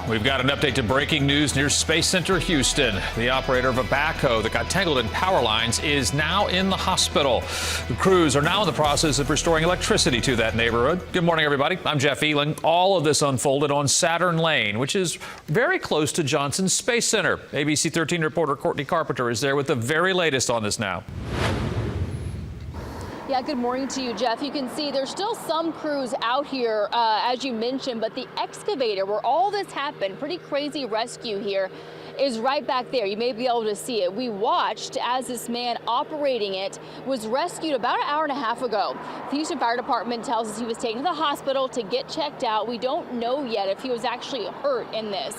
We've got an update to breaking news near Space Center Houston. The operator of a backhoe that got tangled in power lines is now in the hospital. The crews are now in the process of restoring electricity to that neighborhood. Good morning, everybody. I'm Jeff Ealing. All of this unfolded on Saturn Lane, which is very close to Johnson Space Center. ABC 13 reporter Courtney Carpenter is there with the very latest on this now. Yeah, good morning to you, Jeff. You can see there's still some crews out here, as you mentioned, but the excavator where all this happened, pretty crazy rescue here, is right back there. You may be able to see it. We watched as this man operating it was rescued about an hour and a half ago. The Houston Fire Department tells us he was taken to the hospital to get checked out. We don't know yet if he was actually hurt in this.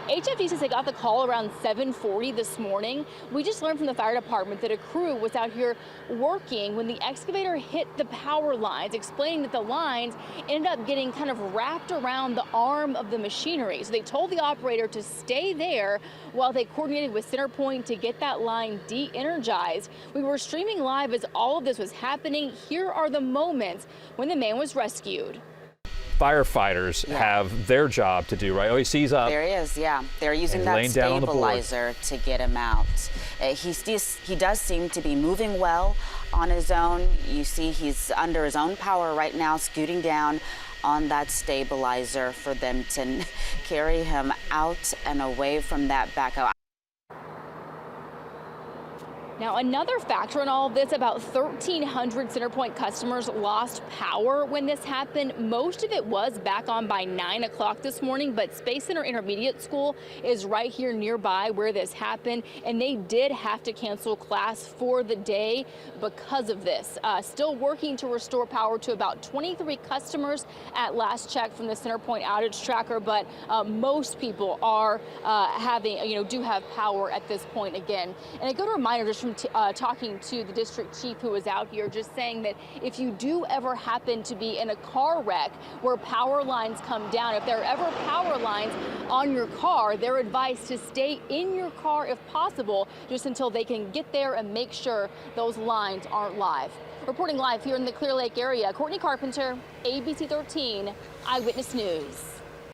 HFD says they got the call around 7:40 this morning. We just learned from the fire department that a crew was out here working when the excavator hit the power lines, explaining that the lines ended up getting kind of wrapped around the arm of the machinery. So they told the operator to stay there while they coordinated with CenterPoint to get that line de-energized. We were streaming live as all of this was happening. Here are the moments when the man was rescued. Firefighters have their job to do, right? Oh, he's up. There he is, yeah. They're using that stabilizer to get him out. He does seem to be moving well on his own. You see he's under his own power right now, scooting down on that stabilizer for them to carry him out and away from that backhoe. Now, another factor in all of this, about 1,300 CenterPoint customers lost power when this happened. Most of it was back on by 9 o'clock this morning, but Space Center Intermediate School is right here nearby where this happened, and they did have to cancel class for the day because of this. Still working to restore power to about 23 customers at last check from the CenterPoint outage tracker, but most people are do have power at this point again. And a good reminder just from talking to the district chief who was out here, just saying that if you do ever happen to be in a car wreck where power lines come down, if there are ever power lines on your car, they're advised to stay in your car if possible, just until they can get there and make sure those lines aren't live. Reporting live here in the Clear Lake area, Courtney Carpenter, ABC 13 Eyewitness News.